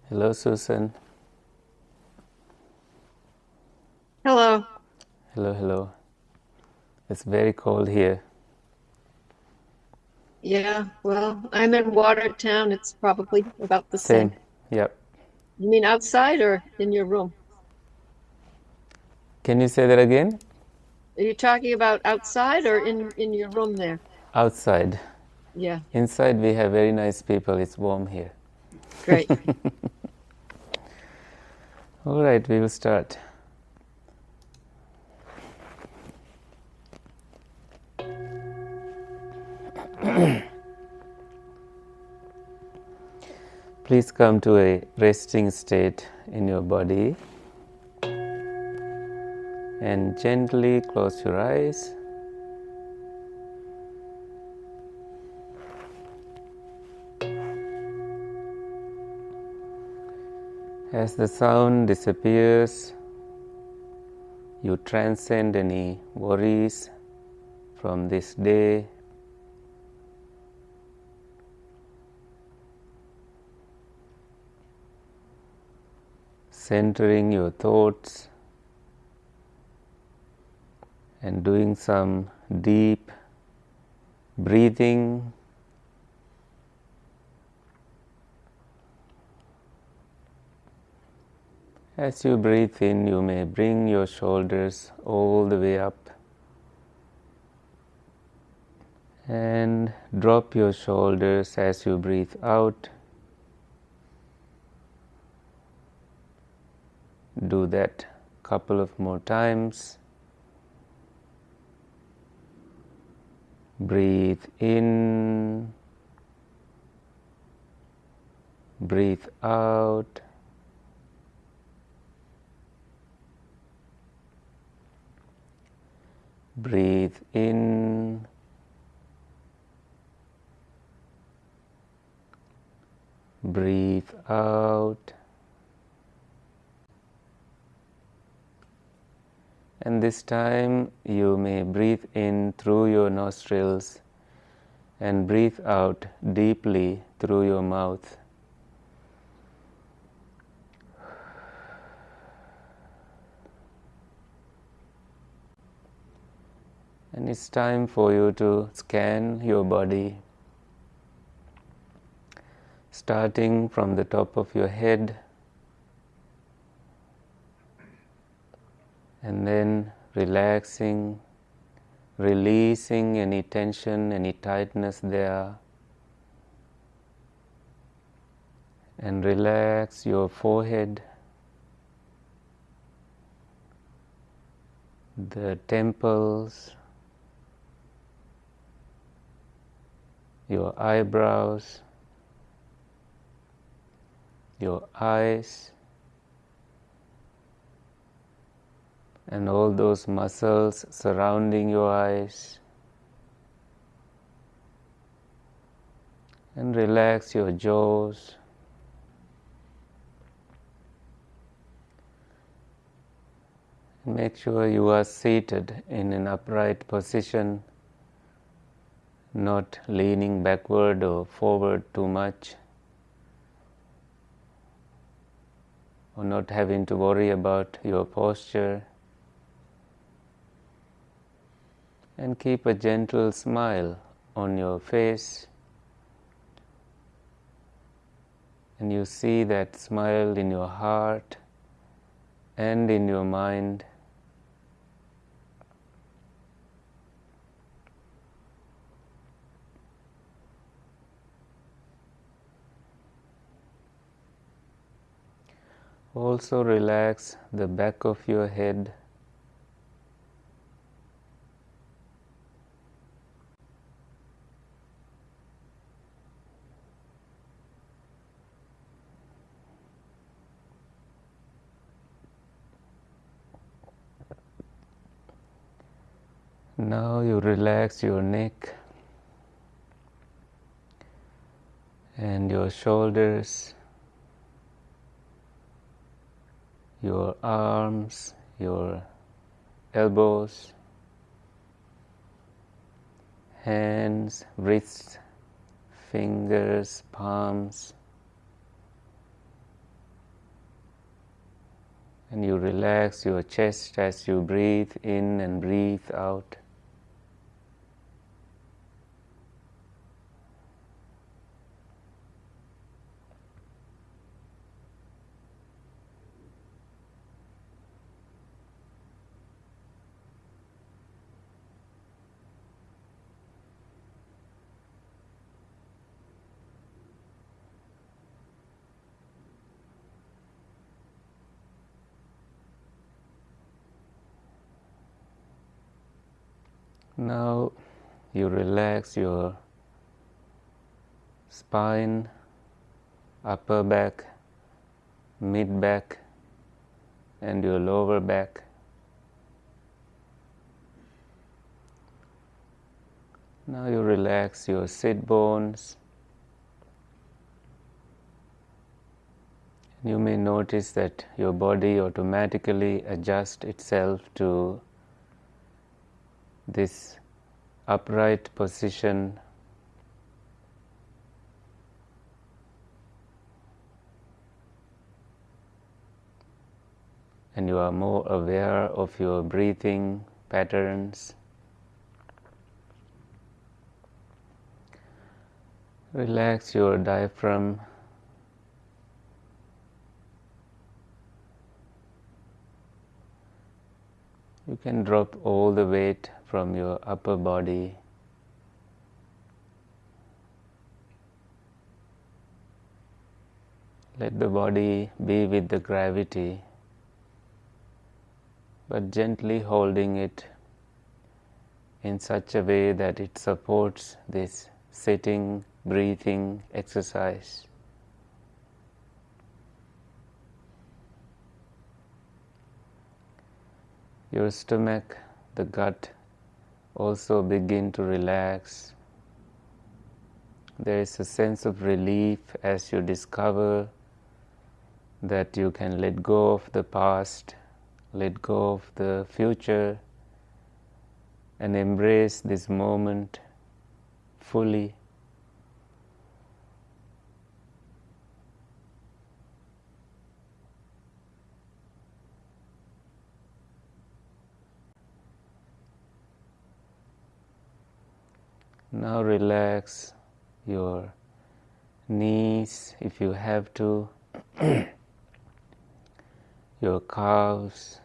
Hello, Susan. Hello. Hello, hello. It's very cold here. Yeah, well, I'm in Watertown. It's probably about the same. Yep. You mean outside or in your room? Can you say that again? Are you talking about outside or in your room there? Outside. Yeah, Inside we have very nice people. It's warm here. great. All right, we will start. Please come to a resting state in your body and gently close your eyes. As the sound disappears, you transcend any worries from this day. Centering your thoughts and doing some deep breathing. As you breathe in, you may bring your shoulders all the way up and drop your shoulders as you breathe out. Do that a couple of more times. Breathe in, breathe out. Breathe in, breathe out. And this time you may breathe in through your nostrils and breathe out deeply through your mouth. And it's time for you to scan your body, starting from the top of your head and then relaxing, releasing any tension, any tightness there, and relax your forehead, the temples, your eyebrows, your eyes, and all those muscles surrounding your eyes. And relax your jaws. Make sure you are seated in an upright position, not leaning backward or forward too much, or not having to worry about your posture. And keep a gentle smile on your face. And you see that smile in your heart and in your mind. Also relax the back of your head. Now you relax your neck and your shoulders, your arms, your elbows, hands, wrists, fingers, palms, and you relax your chest as you breathe in and breathe out. Now you relax your spine, upper back, mid back, and your lower back. Now you relax your sit bones. You may notice that your body automatically adjusts itself to this upright position. And you are more aware of your breathing patterns. Relax your diaphragm. You can drop all the weight from your upper body. Let the body be with the gravity, but gently holding it in such a way that it supports this sitting, breathing exercise. Your stomach, the gut also begin to relax. There is a sense of relief as you discover that you can let go of the past, let go of the future, and embrace this moment fully. Now relax your knees if you have to, your calves,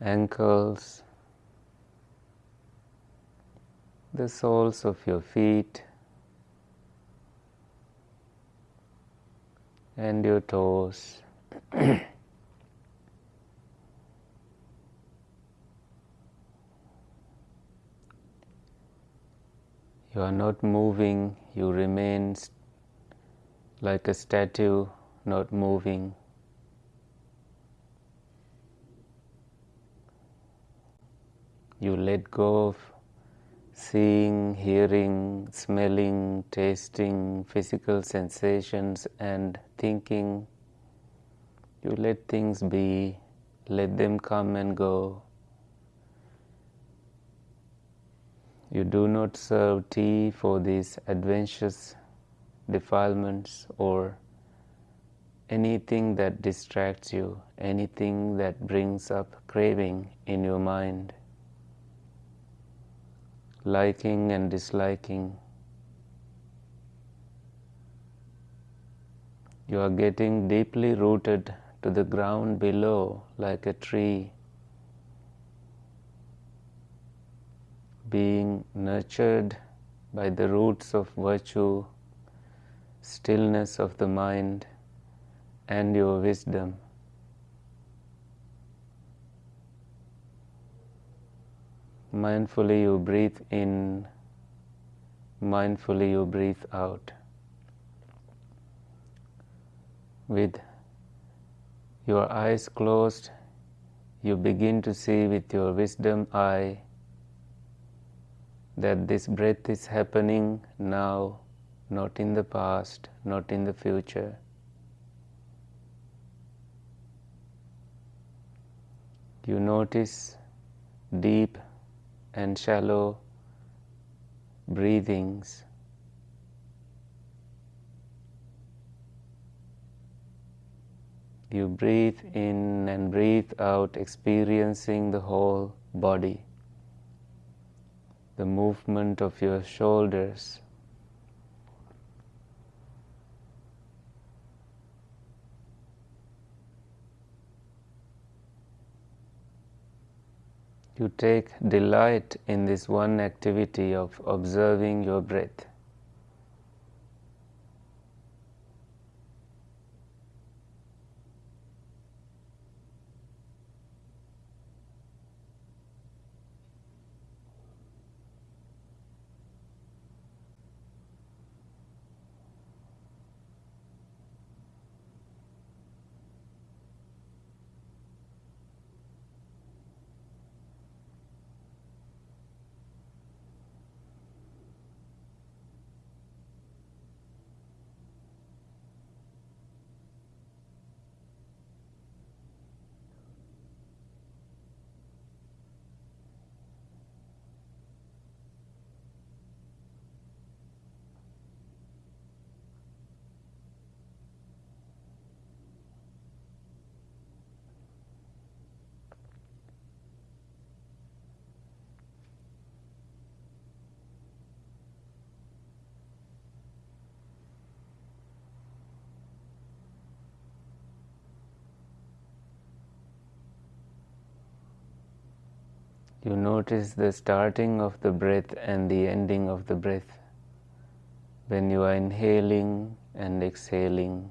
ankles, the soles of your feet, and your toes. You are not moving, you remain like a statue, not moving. You let go of seeing, hearing, smelling, tasting, physical sensations and thinking. You let things be, let them come and go. You do not serve tea for these adventitious defilements or anything that distracts you, anything that brings up craving in your mind, liking and disliking. You are getting deeply rooted to the ground below like a tree, being nurtured by the roots of virtue, stillness of the mind, and your wisdom. Mindfully you breathe in, mindfully you breathe out. With your eyes closed, you begin to see with your wisdom eye that this breath is happening now, not in the past, not in the future. You notice deep and shallow breathings. You breathe in and breathe out, experiencing the whole body, the movement of your shoulders, you take delight in this one activity of observing your breath. You notice the starting of the breath and the ending of the breath when you are inhaling and exhaling.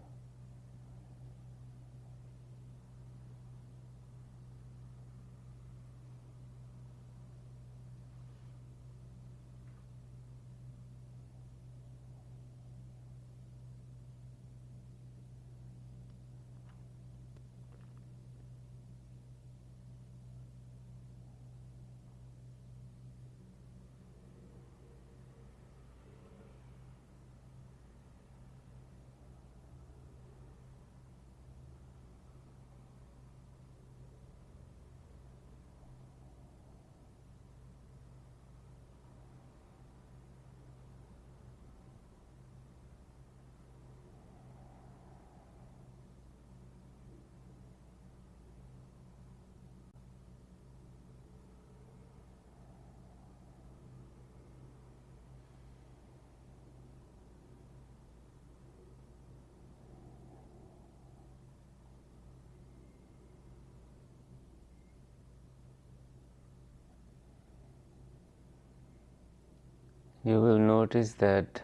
You will notice that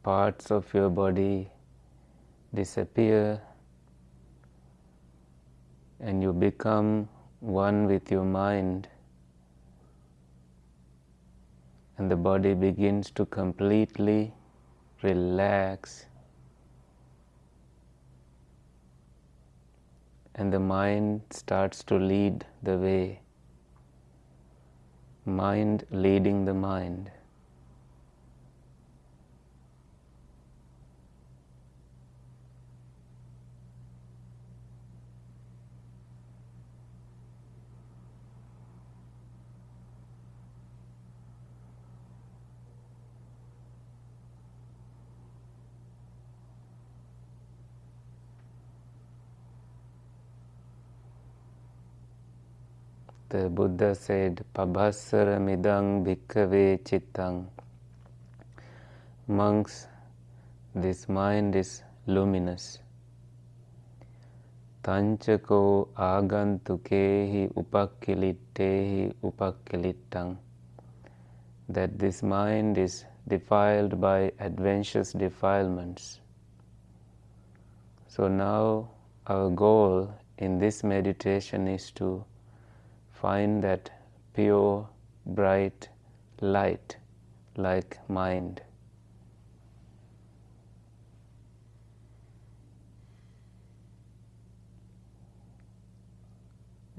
parts of your body disappear and you become one with your mind, and the body begins to completely relax, and the mind starts to lead the way, mind leading the mind. The Buddha said, "Pabhassaramidang bhikkhave cittang." Monks, this mind is luminous. Tanchako agantukehi upakkilittehi upakkilittang, that this mind is defiled by adventitious defilements. So now our goal in this meditation is to find that pure, bright light like mind.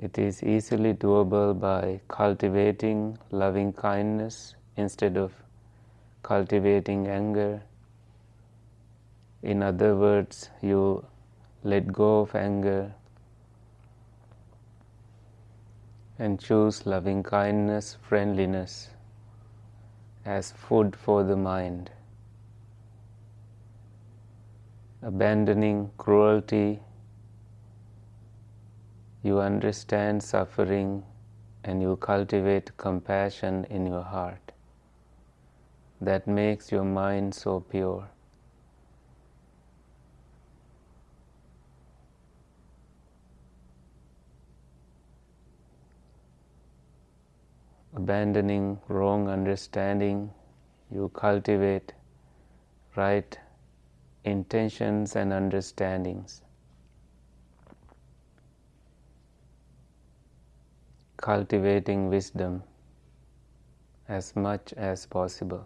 It is easily doable by cultivating loving kindness instead of cultivating anger. In other words, you let go of anger and choose loving kindness, friendliness as food for the mind. Abandoning cruelty, you understand suffering and you cultivate compassion in your heart. That makes your mind so pure. Abandoning wrong understanding, you cultivate right intentions and understandings. Cultivating wisdom as much as possible.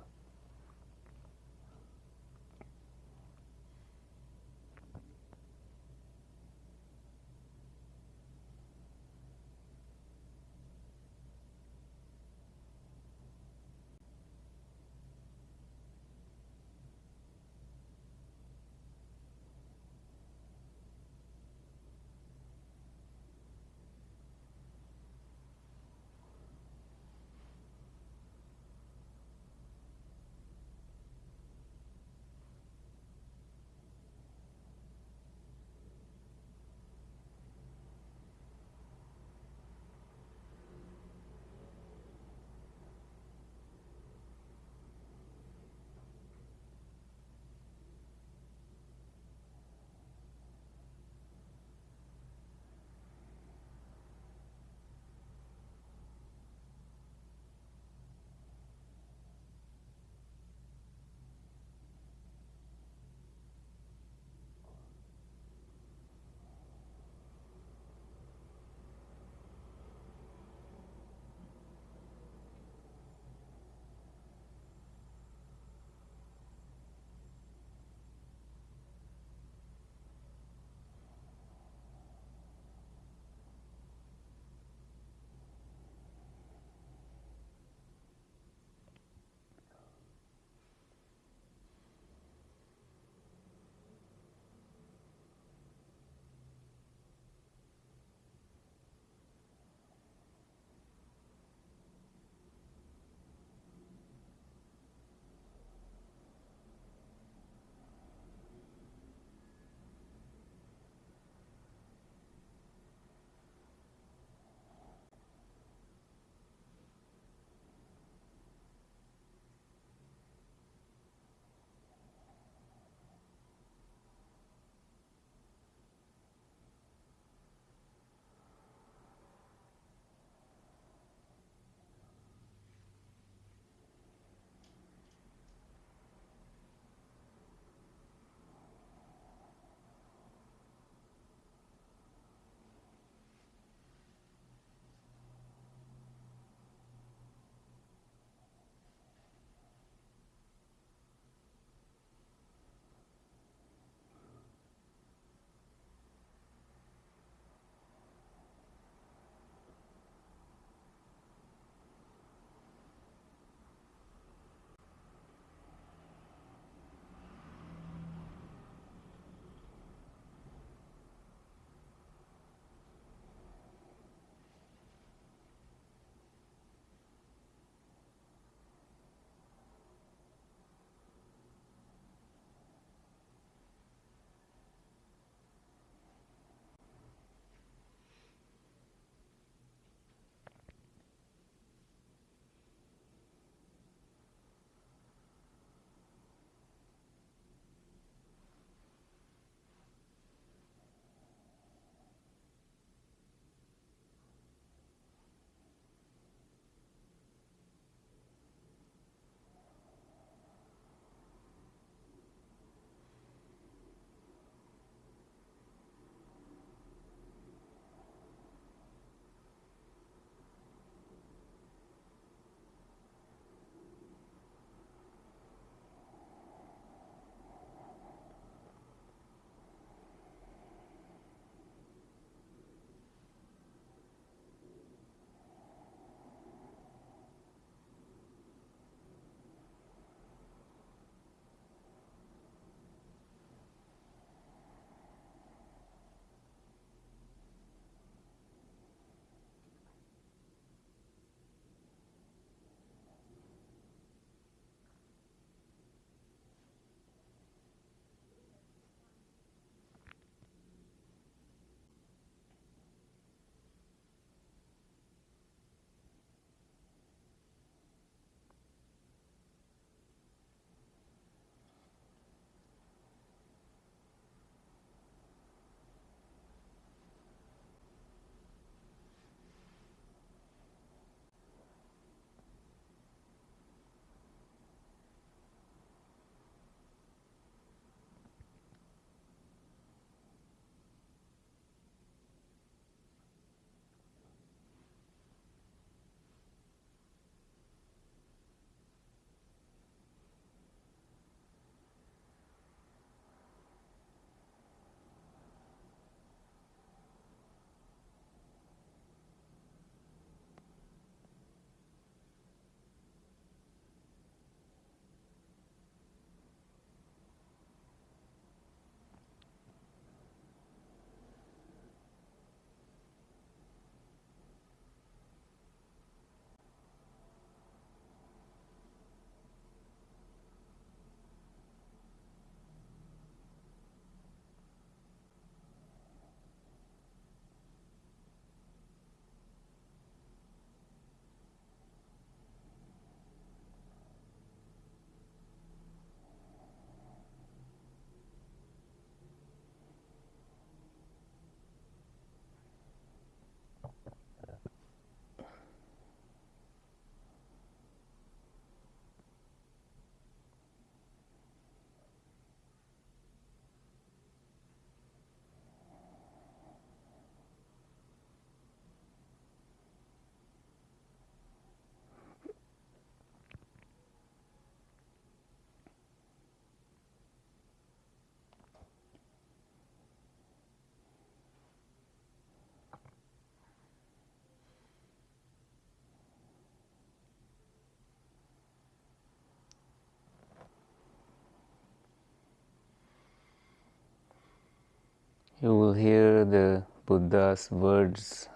You will hear the Buddha's words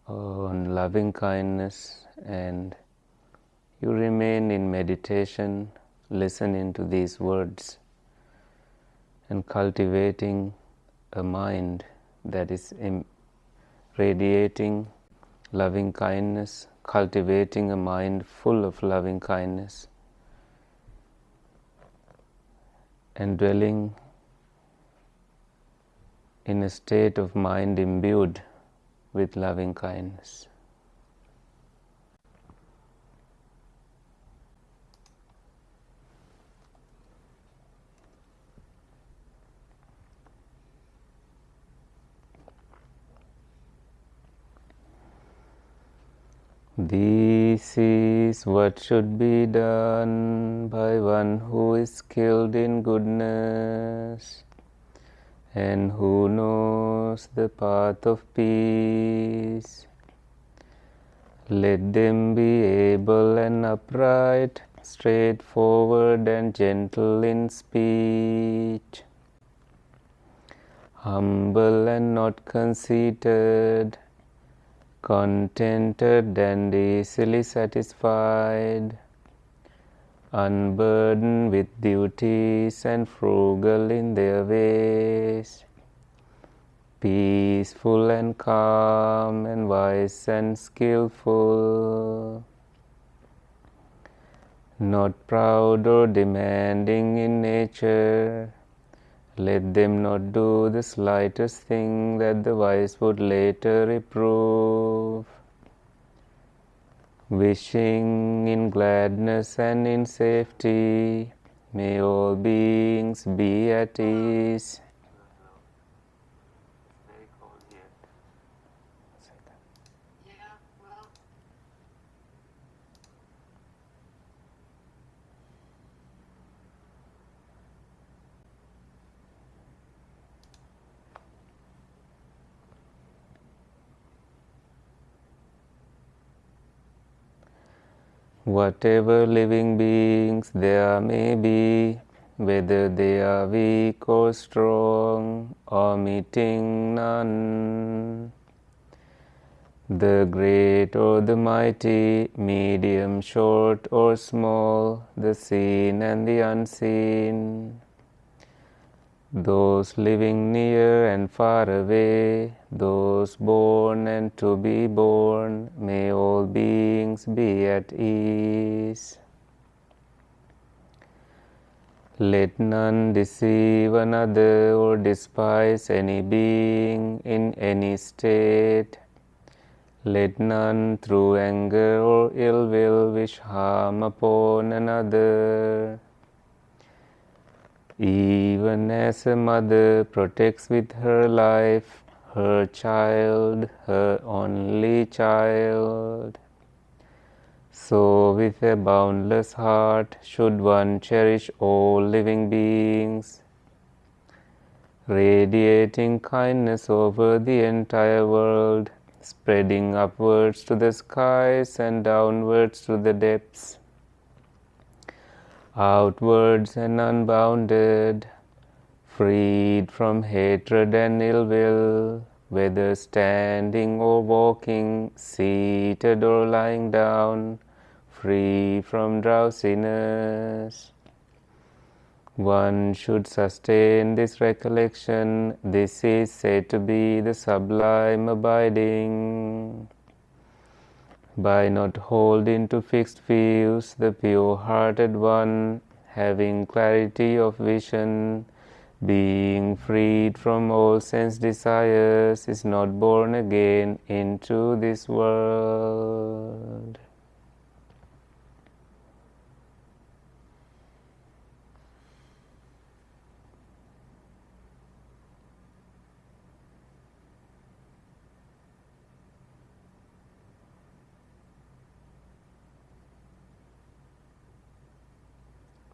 on loving kindness, and you remain in meditation, listening to these words and cultivating a mind that is radiating loving kindness, cultivating a mind full of loving kindness, and dwelling in a state of mind imbued with loving kindness. This is what should be done by one who is skilled in goodness and who knows the path of peace. Let them be able and upright, straightforward and gentle in speech, humble and not conceited, contented and easily satisfied, unburdened with duties and frugal in their ways, peaceful and calm and wise and skillful, not proud or demanding in nature. Let them not do the slightest thing that the wise would later reprove. Wishing in gladness and in safety, may all beings be at ease. Whatever living beings there may be, whether they are weak or strong, omitting none, the great or the mighty, medium, short or small, the seen and the unseen, those living near and far away, those born and to be born, may all beings be at ease. Let none deceive another or despise any being in any state. Let none through anger or ill will wish harm upon another. Even as a mother protects with her life her child, her only child, so with a boundless heart should one cherish all living beings, radiating kindness over the entire world, spreading upwards to the skies and downwards to the depths, outwards and unbounded, freed from hatred and ill will, whether standing or walking, seated or lying down, free from drowsiness. One should sustain this recollection. This is said to be the sublime abiding. By not holding to fixed views, the pure-hearted one, having clarity of vision, being freed from all sense desires, is not born again into this world.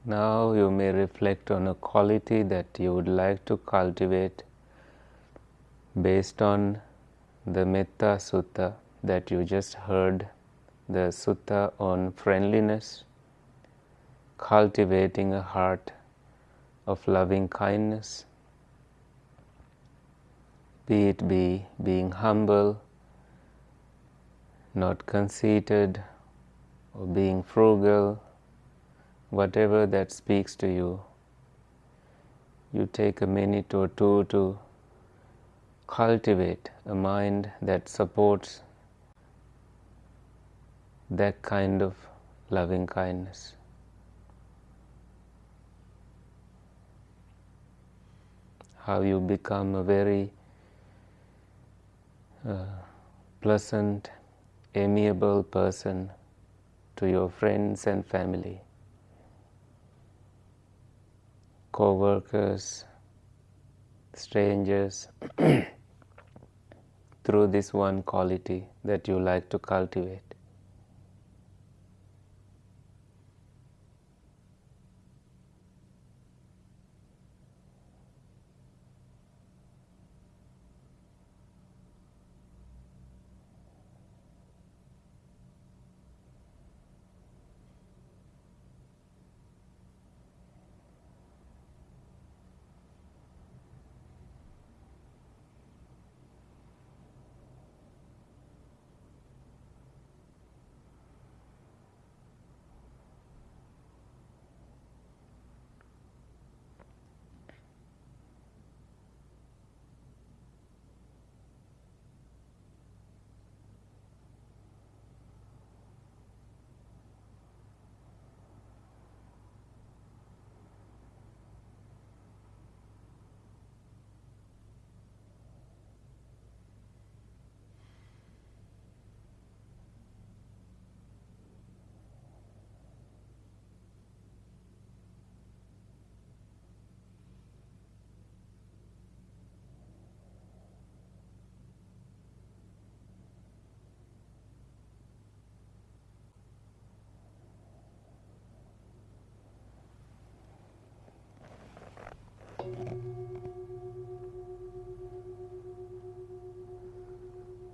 Now you may reflect on a quality that you would like to cultivate based on the Metta Sutta that you just heard, the Sutta on friendliness, cultivating a heart of loving kindness. be it be being humble, not conceited, or being frugal, whatever that speaks to you, you take a minute or two to cultivate a mind that supports that kind of loving kindness. How you become a very pleasant, amiable person to your friends and family, co-workers, strangers, through this one quality that you like to cultivate.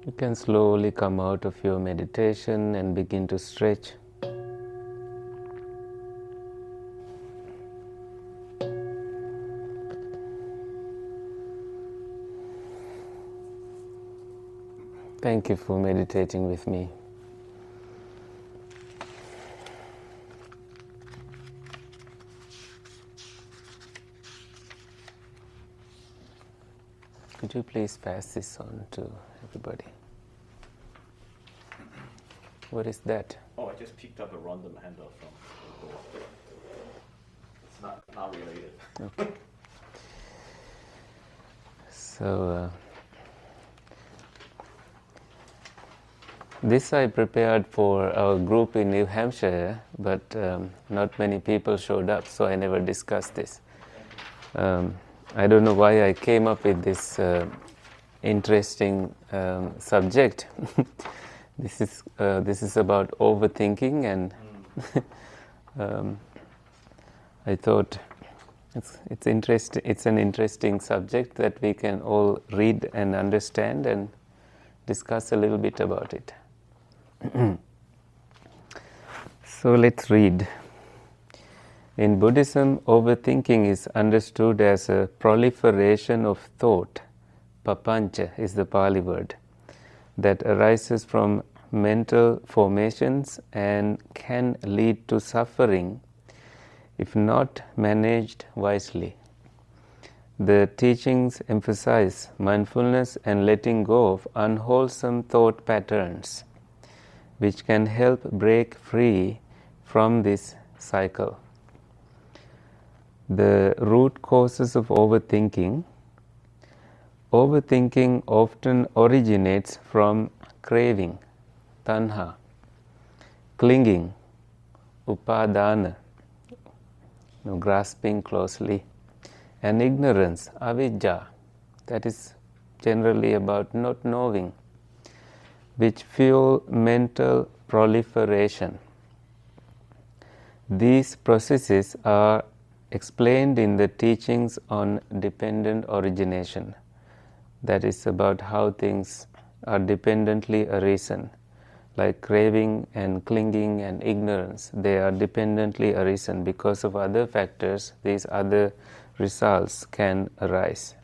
You can slowly come out of your meditation and begin to stretch. Thank you for meditating with me. Could you please pass this on to everybody? What is that? Oh, I just picked up a random handout from the board. It's not related. Okay. So, this I prepared for our group in New Hampshire, but not many people showed up, so I never discussed this. I don't know why I came up with this interesting subject. This is about overthinking, and I thought it's interesting. It's an interesting subject that we can all read and understand and discuss a little bit about it. So let's read. In Buddhism, overthinking is understood as a proliferation of thought. Papañca is the Pali word that arises from mental formations and can lead to suffering if not managed wisely. The teachings emphasize mindfulness and letting go of unwholesome thought patterns, which can help break free from this cycle. The root causes of overthinking. Overthinking often originates from craving, taṇhā, clinging, upādāna, grasping closely, and ignorance, avijjā, that is generally about not knowing, which fuel mental proliferation. These processes are explained in the teachings on dependent origination, that is about how things are dependently arisen, like craving and clinging and ignorance. They are dependently arisen. Because of other factors, these other results can arise.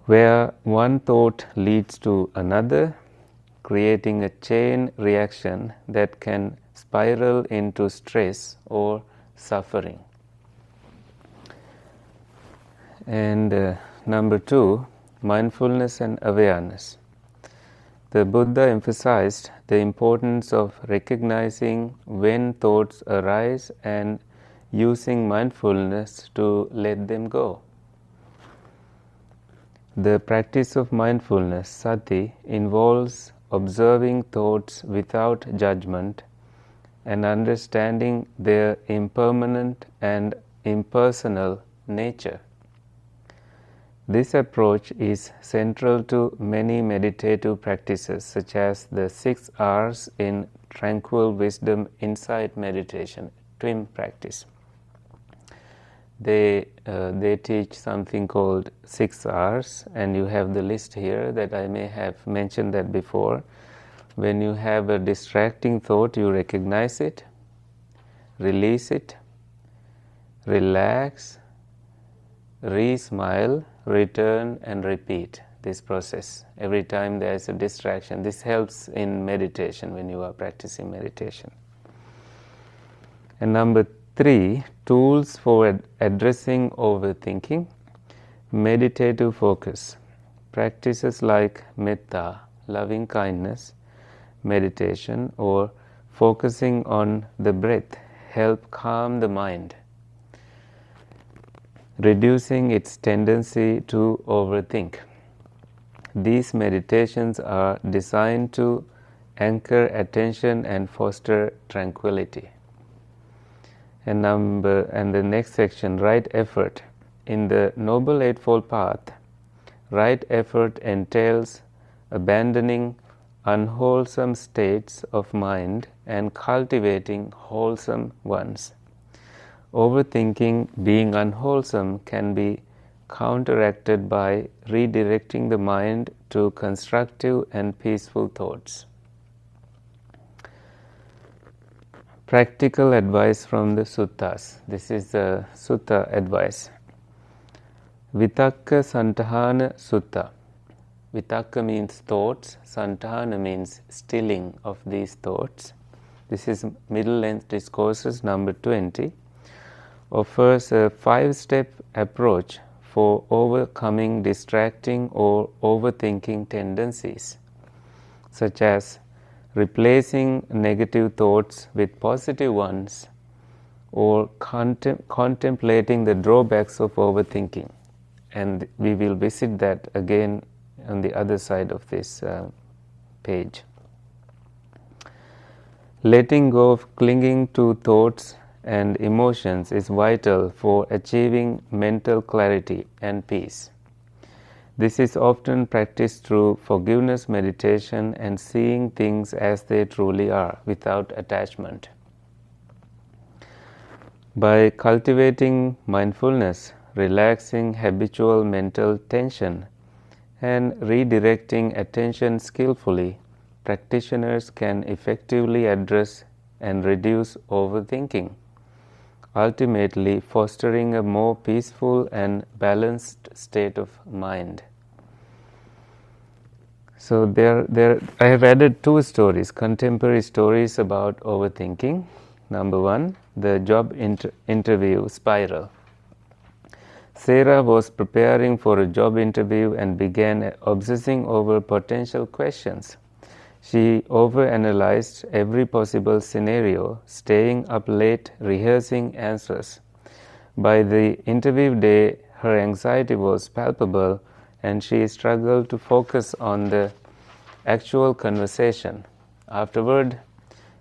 where one thought leads to another, creating a chain reaction that can spiral into stress or suffering. And number 2, mindfulness and awareness. The Buddha emphasized the importance of recognizing when thoughts arise and using mindfulness to let them go. The practice of mindfulness, sati, involves observing thoughts without judgment and understanding their impermanent and impersonal nature. This approach is central to many meditative practices, such as the 6 R's in Tranquil Wisdom Insight Meditation, TWIM practice. They teach something called 6 R's, and you have the list here that I may have mentioned that before. When you have a distracting thought, you recognize it, release it, relax, re-smile, return, and repeat this process every time there is a distraction. This helps in meditation when you are practicing meditation. And number 3, tools for addressing overthinking. Meditative focus. Practices like metta, loving kindness, meditation, or focusing on the breath help calm the mind, reducing its tendency to overthink. These meditations are designed to anchor attention and foster tranquility. And the next section, right effort. In the Noble Eightfold Path, right effort entails abandoning unwholesome states of mind and cultivating wholesome ones. Overthinking, being unwholesome, can be counteracted by redirecting the mind to constructive and peaceful thoughts. Practical advice from the suttas. This is the sutta advice. Vitakka Santahana Sutta. Vitakka means thoughts, Santahana means stilling of these thoughts. This is Middle Length Discourses number 20. Offers a 5-step approach for overcoming distracting or overthinking tendencies, such as replacing negative thoughts with positive ones, or contemplating the drawbacks of overthinking. And we will visit that again on the other side of this page. Letting go of clinging to thoughts and emotions is vital for achieving mental clarity and peace. This is often practiced through forgiveness meditation and seeing things as they truly are, without attachment. By cultivating mindfulness, relaxing habitual mental tension, and redirecting attention skillfully, practitioners can effectively address and reduce overthinking, ultimately fostering a more peaceful and balanced state of mind. So I have added 2 stories, contemporary stories about overthinking. Number 1, the job interview spiral. Sarah was preparing for a job interview and began obsessing over potential questions. She overanalyzed every possible scenario, staying up late rehearsing answers. By the interview day, her anxiety was palpable and she struggled to focus on the actual conversation. Afterward,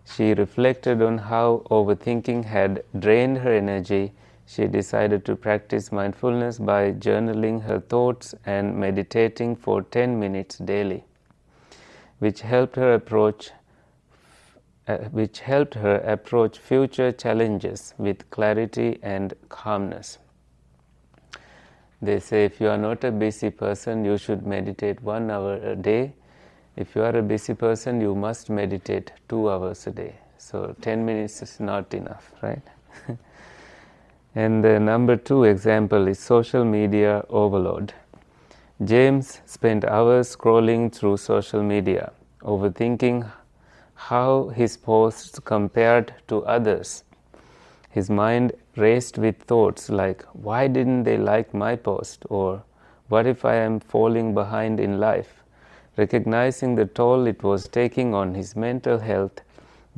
she reflected on how overthinking had drained her energy. She decided to practice mindfulness by journaling her thoughts and meditating for 10 minutes daily, which helped her approach future challenges with clarity and calmness. They say if you are not a busy person, you should meditate 1 hour a day. If you are a busy person, you must meditate 2 hours a day. So 10 minutes is not enough, right? And the number 2 example is social media overload. James spent hours scrolling through social media, overthinking how his posts compared to others. His mind raced with thoughts like, why didn't they like my post? Or, what if I am falling behind in life? Recognizing the toll it was taking on his mental health,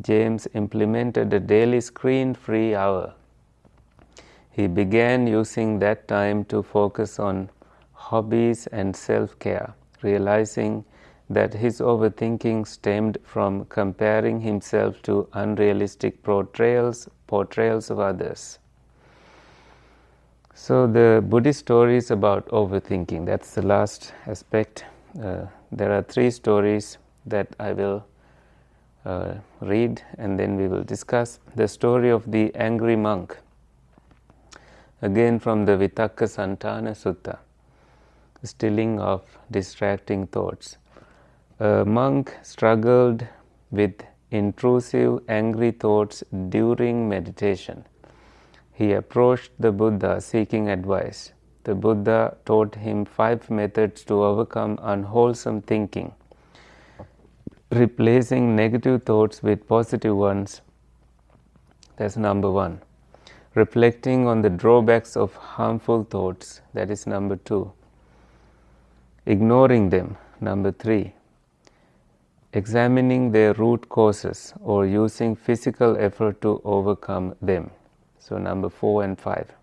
James implemented a daily screen-free hour. He began using that time to focus on hobbies and self-care, realizing that his overthinking stemmed from comparing himself to unrealistic portrayals of others. So the Buddhist stories about overthinking, that's the last aspect. There are 3 stories that I will read and then we will discuss. The story of the angry monk, again from the Vitakka Santana Sutta, stilling of distracting thoughts. A monk struggled with intrusive angry thoughts during meditation. He approached the Buddha seeking advice. The Buddha taught him 5 methods to overcome unwholesome thinking, replacing negative thoughts with positive ones. That's number 1. Reflecting on the drawbacks of harmful thoughts, that is number 2. Ignoring them, number 3. Examining their root causes or using physical effort to overcome them. So number 4 and 5.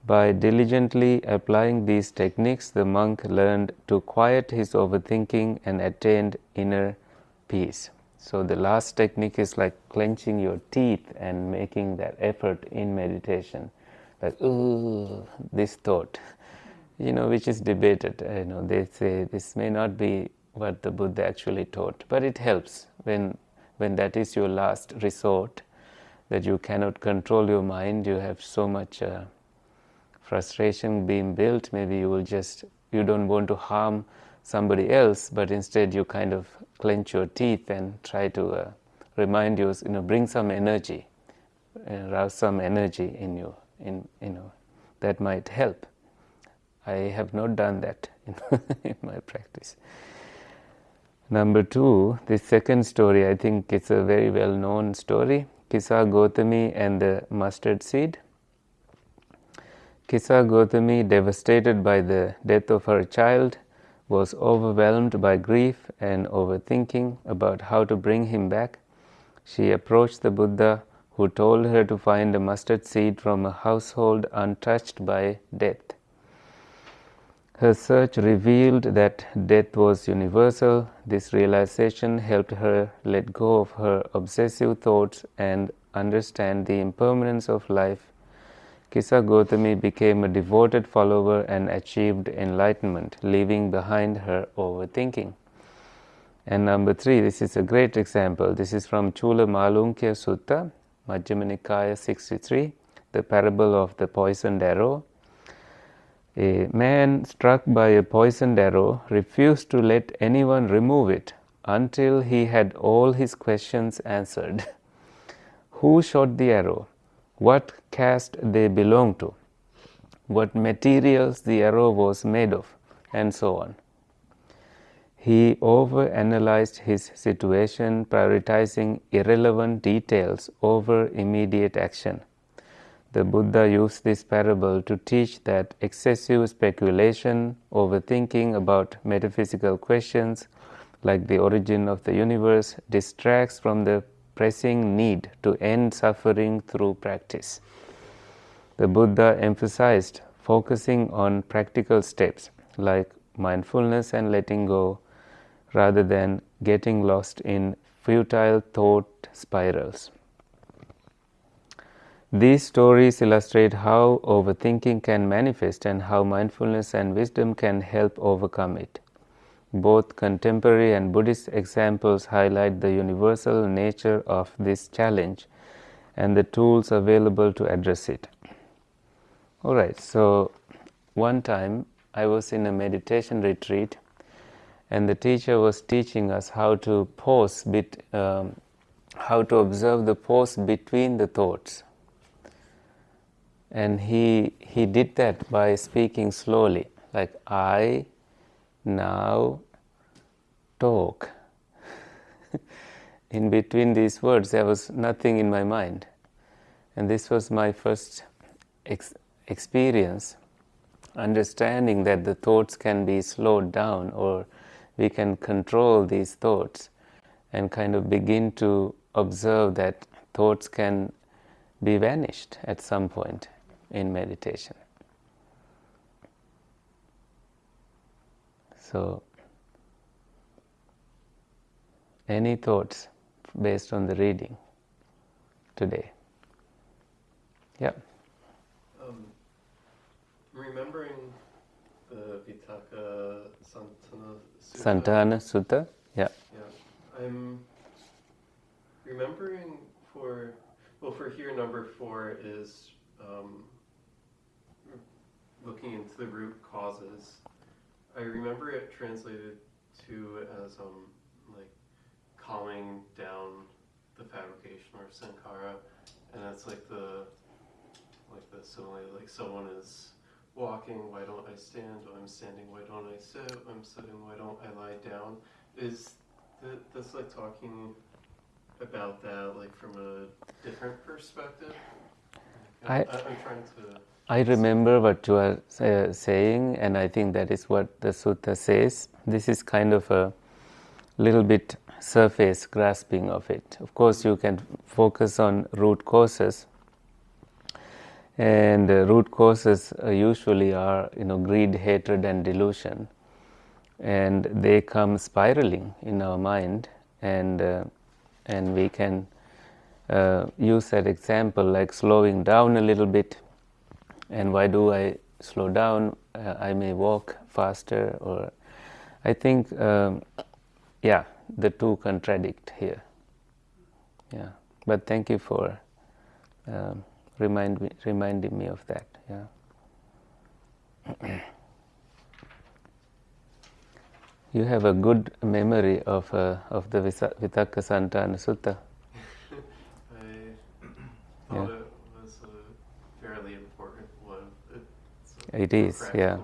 By diligently applying these techniques, the monk learned to quiet his overthinking and attained inner peace. So the last technique is like clenching your teeth and making that effort in meditation. Like, ooh, this thought, which is debated. They say this may not be what the Buddha actually taught, but it helps when that is your last resort, that you cannot control your mind, you have so much frustration being built, maybe you don't want to harm somebody else, but instead you kind of clench your teeth and try to remind you, bring some energy, rouse some energy in you, that might help. I have not done that in my practice. Number 2, the second story, I think it's a very well-known story, Kisa Gotami and the mustard seed. Kisa Gotami, devastated by the death of her child, was overwhelmed by grief and overthinking about how to bring him back. She approached the Buddha, who told her to find a mustard seed from a household untouched by death. Her search revealed that death was universal. This realization helped her let go of her obsessive thoughts and understand the impermanence of life. Kisa Gotami became a devoted follower and achieved enlightenment, leaving behind her overthinking. And number 3, this is a great example. This is from Chula Malunkya Sutta, Majjhima Nikaya 63, the parable of the poisoned arrow. A man struck by a poisoned arrow refused to let anyone remove it until he had all his questions answered. Who shot the arrow? What caste they belong to? What materials the arrow was made of? And so on. He overanalyzed his situation, prioritizing irrelevant details over immediate action. The Buddha used this parable to teach that excessive speculation, overthinking about metaphysical questions like the origin of the universe, distracts from the pressing need to end suffering through practice. The Buddha emphasized focusing on practical steps like mindfulness and letting go, rather than getting lost in futile thought spirals. These stories illustrate how overthinking can manifest and how mindfulness and wisdom can help overcome it. Both contemporary and Buddhist examples highlight the universal nature of this challenge and the tools available to address it. Alright, so one time I was in a meditation retreat and the teacher was teaching us how to pause, how to observe the pause between the thoughts. And he did that by speaking slowly, like I now, talk. In between these words, there was nothing in my mind. And this was my first experience, understanding that the thoughts can be slowed down, or we can control these thoughts and kind of begin to observe that thoughts can be vanished at some point in meditation. So, any thoughts based on the reading today? Yeah. Remembering the Vitakka Santana Sutta. Santana Sutta? Yeah. Yeah. I'm remembering for here number 4 is looking into the root causes. I remember it translated to as like calming down the fabrication or sankhara, and that's like the simile, like someone is walking, why don't I stand? I'm standing, why don't I sit? I'm sitting, why don't I lie down? Is this like talking about that like from a different perspective? I'm trying to... I remember what you are saying, and I think that is what the sutta says. This is kind of a little bit surface grasping of it. Of course, you can focus on root causes, and root causes usually are, greed, hatred, and delusion, and they come spiraling in our mind, and we can use that example like slowing down a little bit. And why do I slow down? I may walk faster, or I think, the two contradict here. Yeah, but thank you for reminding me of that. Yeah. You have a good memory of the Vitakka Santana Sutta. I thought it was a fairly important one. It is, yeah.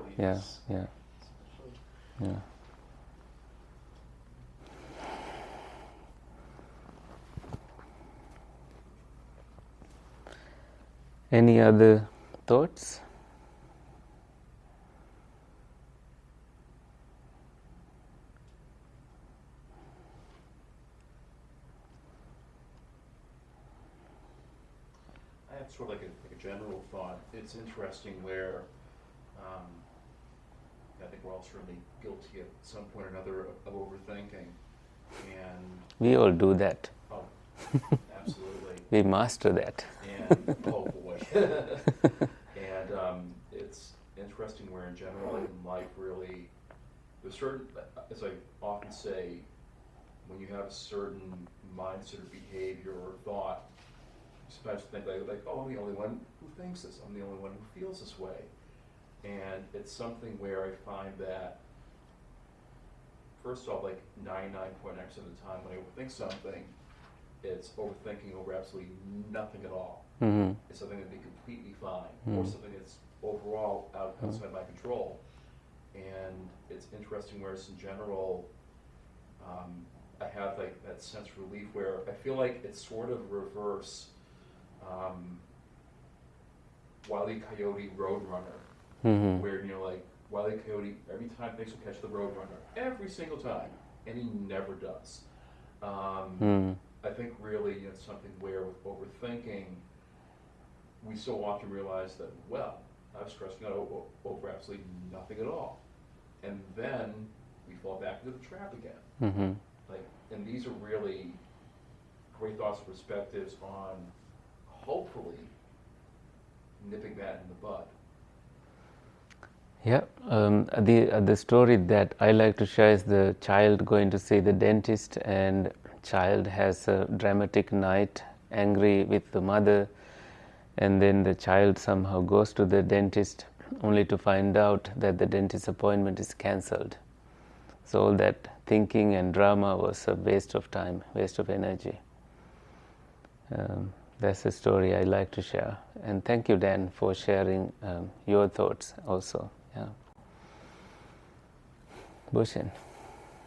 Any other thoughts? I have sort of like a general thought. It's interesting where I think we're all certainly guilty at some point or another of overthinking, and We all do that. oh, absolutely. We master that. And oh boy, and it's interesting where in general in life really there's certain, as I often say, when you have a certain mindset or behavior or thought, you sometimes think like, oh, I'm the only one who thinks this. I'm the only one who feels this way. And it's something where I find that, first off, like 99.9% of the time when I overthink something, it's overthinking over absolutely nothing at all. Mm-hmm. It's something that'd be completely fine, or something that's overall outside my control. And it's interesting, whereas in general, I have like that sense of relief where I feel like it's sort of reverse Wile E. Coyote Roadrunner. Mm-hmm. Where like Wile E. Coyote every time thinks he'll catch the Roadrunner, every single time, and he never does. I think really it's something where with overthinking, we so often realize that, well, I'm stressing out over absolutely nothing at all, and then we fall back into the trap again. Mm-hmm. Like, and these are really great thoughts and perspectives on hopefully nipping that in the bud. Yeah, the story that I like to share is the child going to see the dentist, and child has a dramatic night, angry with the mother, and then the child somehow goes to the dentist only to find out that the dentist appointment is cancelled. So all that thinking and drama was a waste of time, waste of energy. That's a story I like to share. And thank you, Dan, for sharing your thoughts also. Yeah. Bhushan.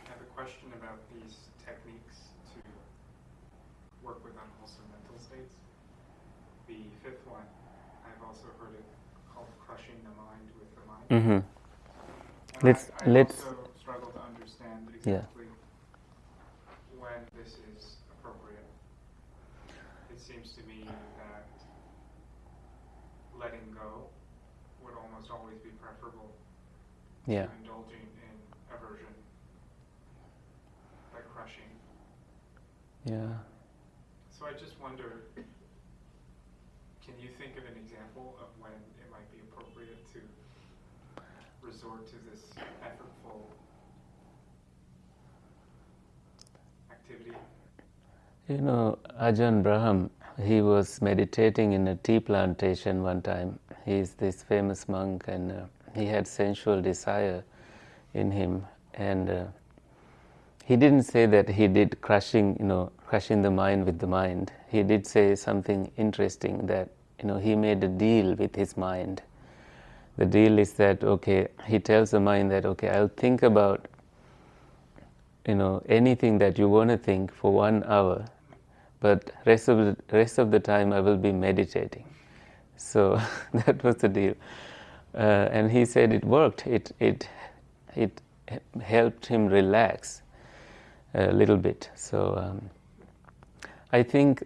I have a question about these techniques to work with unwholesome mental states. The fifth one, I've also heard it called crushing the mind with the mind. Mm-hmm. And I Let's also struggle to understand Yeah. exactly when this is appropriate. It seems to me that letting go would almost always be preferable Yeah. to indulging in aversion by crushing. Yeah. So I just wonder, can you think of an example of when it might be appropriate to resort to this effortful activity? You know, Ajahn Brahm, he was meditating in a tea plantation one time. He's this famous monk, and he had sensual desire in him. And he didn't say that he did crushing the mind with the mind. He did say something interesting, that, he made a deal with his mind. The deal is that, okay, he tells the mind that, okay, I'll think about, anything that you want to think for 1 hour, but rest of the time I will be meditating. So that was the deal, and he said it worked. It helped him relax a little bit. So I think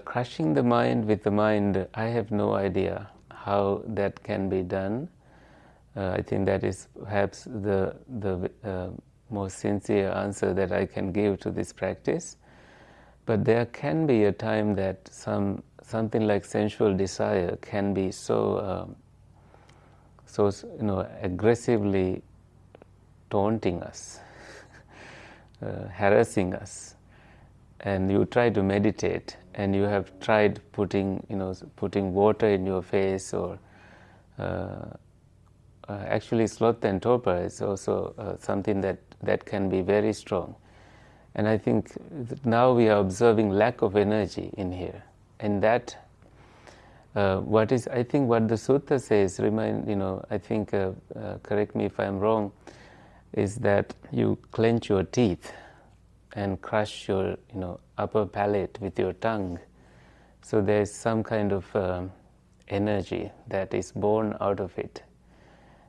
crushing the mind with the mind, I have no idea how that can be done. I think that is perhaps the most sincere answer that I can give to this practice. But there can be a time that something like sensual desire can be so aggressively taunting us, harassing us, and you try to meditate, and you have tried putting water in your face, or actually sloth and torpor is also something that can be very strong. And I think now we are observing lack of energy in here, and that what the sutta says, correct me if I'm wrong, is that you clench your teeth and crush your upper palate with your tongue. So there is some kind of energy that is born out of it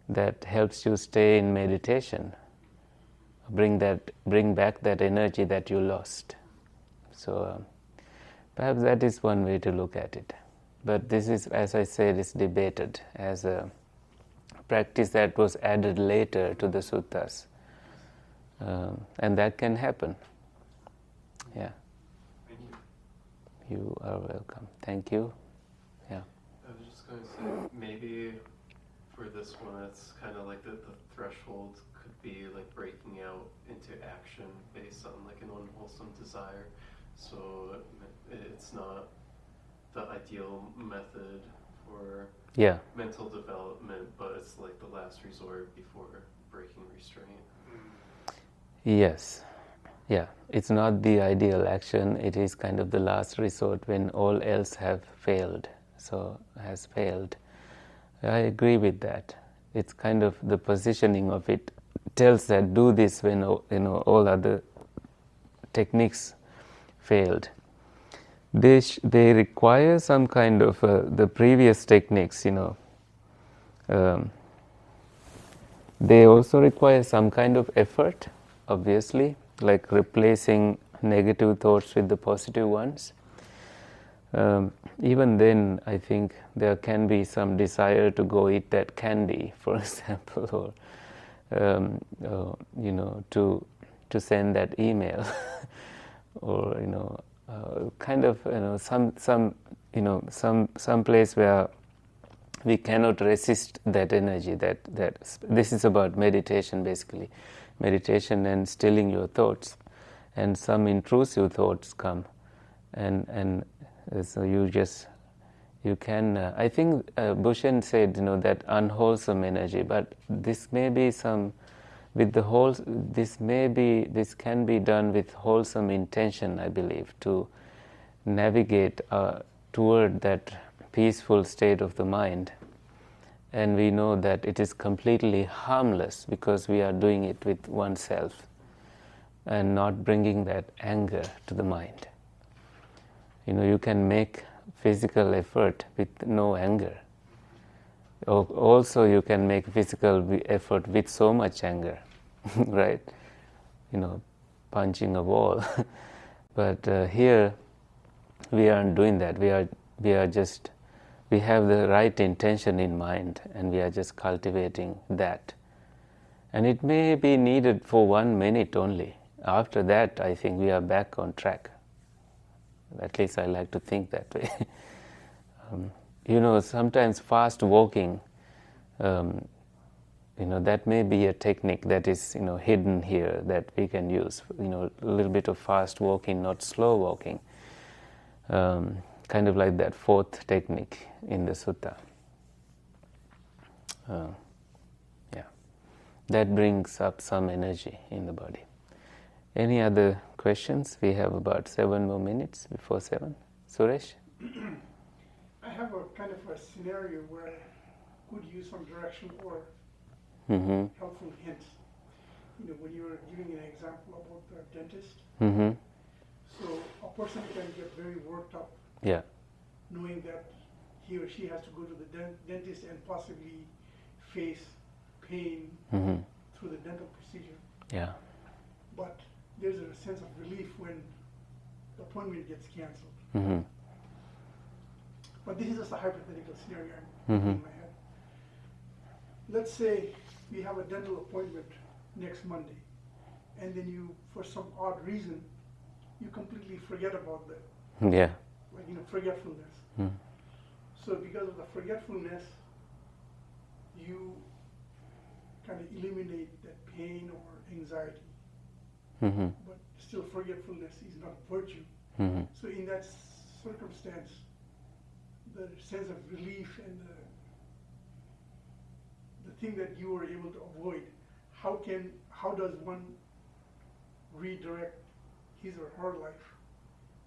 that helps you stay in meditation. Bring back that energy that you lost. So perhaps that is one way to look at it. But this is, as I said, is debated as a practice that was added later to the suttas, and that can happen. Yeah. Thank you. You are welcome. Thank you. Yeah. I was just going to say, maybe for this one, it's kind of like the threshold could be like breaking out into action based on like an unwholesome desire. So it's not the ideal method for mental development, but it's like the last resort before breaking restraint. Yes. Yeah. It's not the ideal action. It is kind of the last resort when all else has failed. I agree with that. It's kind of the positioning of it tells that do this when all other techniques failed. They require some kind of the previous techniques. They also require some kind of effort, obviously, like replacing negative thoughts with the positive ones. Even then, I think there can be some desire to go eat that candy, for example, or to send that email, or some place where we cannot resist that energy. That this is about meditation, basically, meditation and stilling your thoughts, and some intrusive thoughts come, and so you can. I think Bhushan said that unwholesome energy, but this may be this can be done with wholesome intention, I believe, to navigate toward that peaceful state of the mind. and we know that it is completely harmless because we are doing it with oneself and not bringing that anger to the mind. You can make physical effort with no anger. Also, you can make physical effort with so much anger, right? Punching a wall. But here, we aren't doing that. We have the right intention in mind, and we are just cultivating that. And it may be needed for 1 minute only. After that, I think we are back on track. At least I like to think that way. Sometimes fast walking, that may be a technique that is, hidden here that we can use. A little bit of fast walking, not slow walking. Kind of like that fourth technique in the sutta. That brings up some energy in the body. Any other questions? We have about 7 more minutes before 7. Suresh? I have a kind of a scenario where I could use some direction or helpful hints. When you were giving an example about the dentist, so a person can get very worked up, knowing that he or she has to go to the dentist and possibly face pain through the dental procedure. But there's a sense of relief when the appointment gets canceled. But this is just a hypothetical scenario I'm in my head. Let's say we have a dental appointment next Monday, and then you, for some odd reason, you completely forget about that. Forgetfulness. So because of the forgetfulness, you kind of eliminate that pain or anxiety. But still, forgetfulness is not virtue. So in that circumstance, the sense of relief and the thing that you were able to avoid, how does one redirect his or her life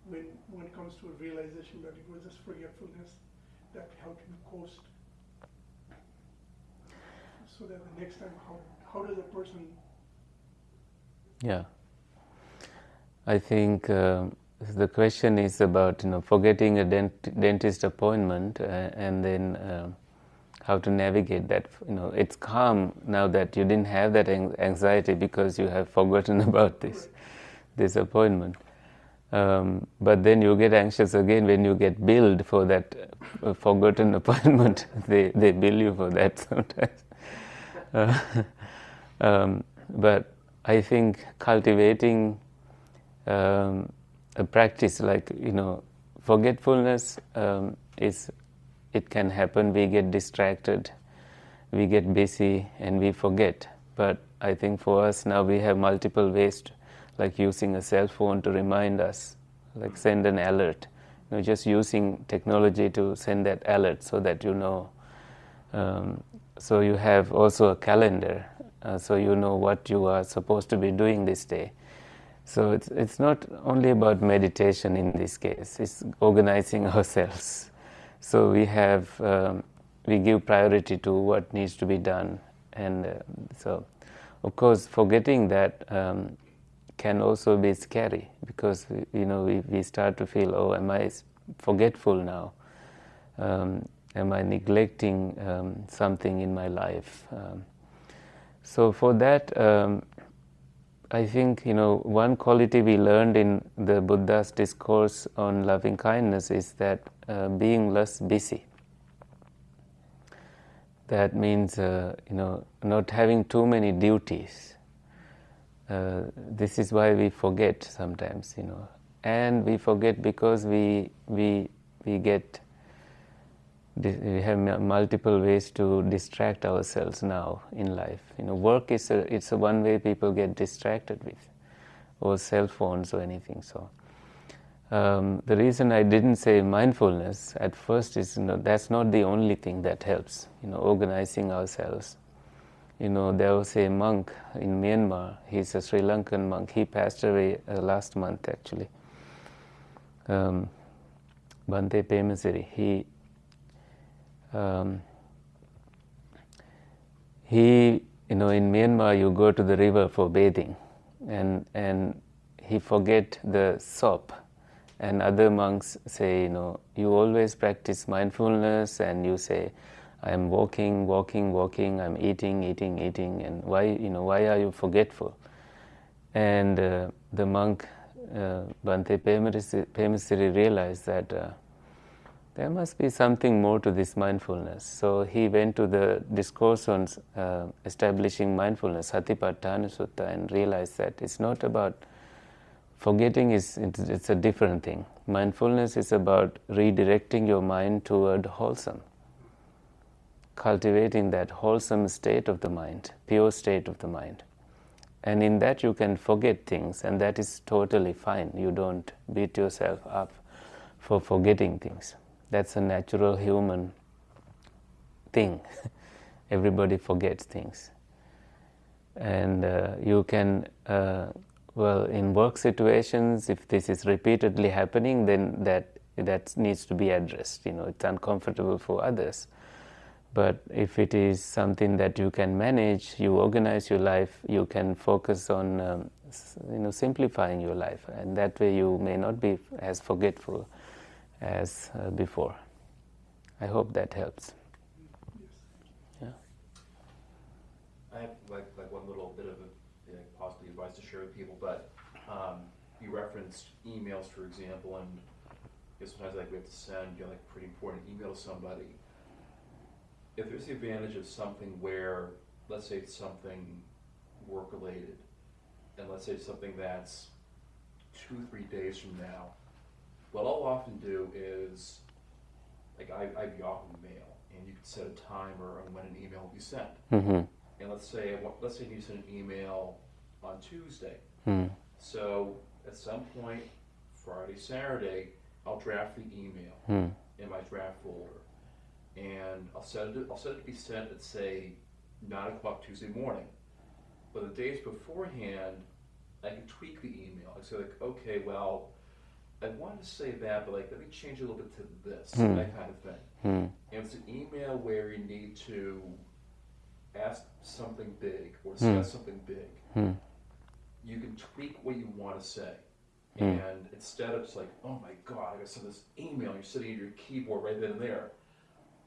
when it comes to a realization that it was just forgetfulness that helped you coast? So that the next time, how does a person... I think the question is about forgetting a dentist appointment and then how to navigate that. It's calm now that you didn't have that anxiety because you have forgotten about this appointment. But then you get anxious again when you get billed for that forgotten appointment. They bill you for that sometimes. But I think cultivating a practice like, forgetfulness it can happen. We get distracted, we get busy, and we forget. But I think for us now we have multiple ways, like using a cell phone to remind us, like send an alert. Just using technology to send that alert so that so you have also a calendar, so you know what you are supposed to be doing this day. So it's not only about meditation in this case, it's organizing ourselves. So we give priority to what needs to be done. And so, of course, forgetting that can also be scary because, we start to feel, oh, am I forgetful now? Am I neglecting something in my life? So for that, I think, one quality we learned in the Buddha's discourse on loving kindness is that being less busy. That means, not having too many duties. This is why we forget sometimes, and we forget because we have multiple ways to distract ourselves now in life. Work is it's a one way people get distracted with, or cell phones or anything. So the reason I didn't say mindfulness at first is that's not the only thing that helps. Organizing ourselves. There was a monk in Myanmar. He's a Sri Lankan monk. He passed away last month actually. Bhante Kusala. he, in Myanmar, you go to the river for bathing, and he forget the soap. And other monks say, you always practice mindfulness, and you say, I'm walking, I'm eating, and why are you forgetful? And the monk, Bhante Kusala, realized that there must be something more to this mindfulness. So he went to the discourse on establishing mindfulness, Satipatthana Sutta, and realized that it's not about forgetting, it's a different thing. Mindfulness is about redirecting your mind toward wholesome, cultivating that wholesome state of the mind, pure state of the mind. And in that you can forget things, and that is totally fine. You don't beat yourself up for forgetting things. That's a natural human thing. Everybody forgets things. And you can, in work situations, if this is repeatedly happening, then that needs to be addressed. It's uncomfortable for others. But if it is something that you can manage, you organize your life, you can focus on simplifying your life, and that way you may not be as forgetful as before. I hope that helps. Yeah. I have like one little bit of possibly advice to share with people, but you referenced emails, for example, and sometimes we have to send pretty important email to somebody. If there's the advantage of something where, let's say it's something work-related, and let's say it's something that's 2-3 days from now, what I'll often do is, I Yahoo Mail, and you can set a timer on when an email will be sent. Mm-hmm. And let's say you send an email on Tuesday. Mm. So at some point, Friday, Saturday, I'll draft the email in my draft folder. And I'll set it to be sent at, say, 9 o'clock Tuesday morning. But the days beforehand, I can tweak the email. I say, okay, well, I wanted to say that, but let me change it a little bit to this, that kind of thing. And it's an email where you need to ask something big or discuss something big. You can tweak what you want to say. And instead of just oh my God, I got to send this email, you're sitting at your keyboard right then and there.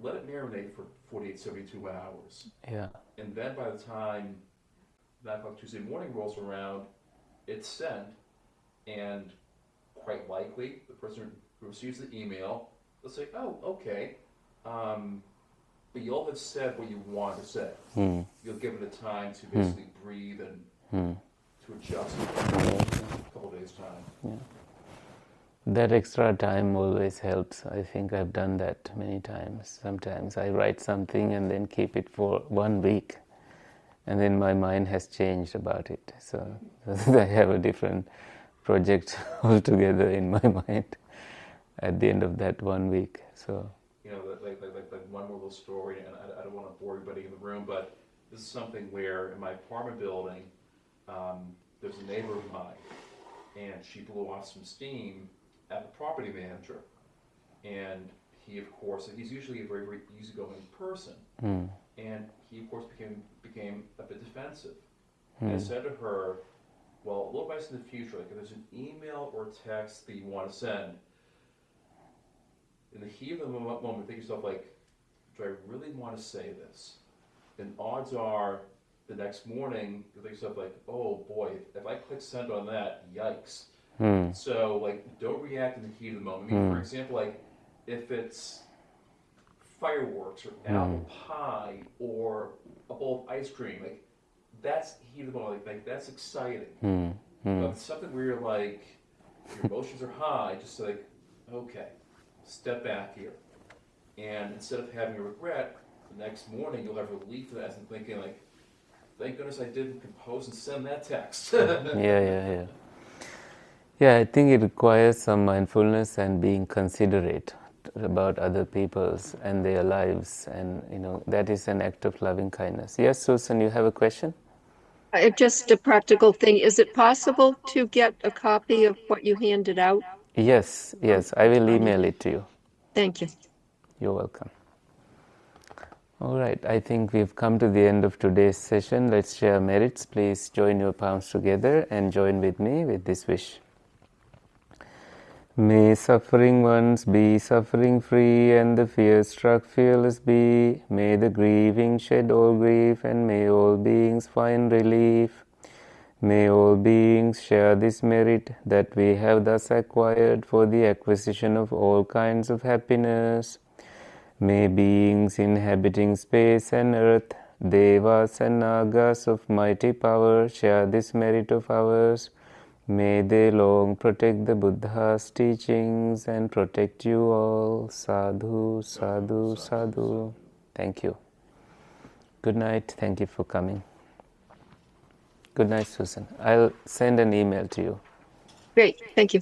Let it marinate for 48, 72 hours. Yeah. And then by the time 9 o'clock Tuesday morning rolls around, it's sent, and quite likely the person who receives the email will say, oh, okay, but you'll have said what you want to say. You'll give it a time to basically breathe and to adjust in a couple of days' time. Yeah. That extra time always helps. I think I've done that many times. Sometimes I write something and then keep it for 1 week, and then my mind has changed about it. So I have a different project altogether in my mind at the end of that 1 week. So like one more little story, and I don't want to bore everybody in the room, but this is something where in my apartment building, there's a neighbor of mine, and she blew off some steam at the property manager, and he, of course, he's usually a very, very easygoing person, and he, of course, became a bit defensive. And I said to her, well, a little advice in the future, if there's an email or text that you want to send, in the heat of the moment, think to yourself, do I really want to say this? And odds are, the next morning, you'll think to yourself, oh boy, if I click send on that, yikes. So, don't react in the heat of the moment. I mean, for example, if it's fireworks or apple pie or a bowl of ice cream, that's heat of the moment. That's exciting. But if it's something where you're your emotions are high, just okay, step back here. And instead of having a regret, the next morning you'll have relief for that and thinking thank goodness I didn't compose and send that text. Yeah, I think it requires some mindfulness and being considerate about other people's and their lives, and that is an act of loving kindness. Yes, Susan, you have a question? Just a practical thing. Is it possible to get a copy of what you handed out? Yes, I will email it to you. Thank you. You're welcome. All right, I think we've come to the end of today's session. Let's share merits. Please join your palms together and join with me with this wish. May suffering ones be suffering free and the fear-struck fearless be. May the grieving shed all grief and may all beings find relief. May all beings share this merit that we have thus acquired for the acquisition of all kinds of happiness. May beings inhabiting space and earth, devas and nagas of mighty power share this merit of ours. May they long protect the Buddha's teachings and protect you all. Sadhu, sadhu, sadhu. Thank you. Good night. Thank you for coming. Good night, Susan. I'll send an email to you. Great, thank you.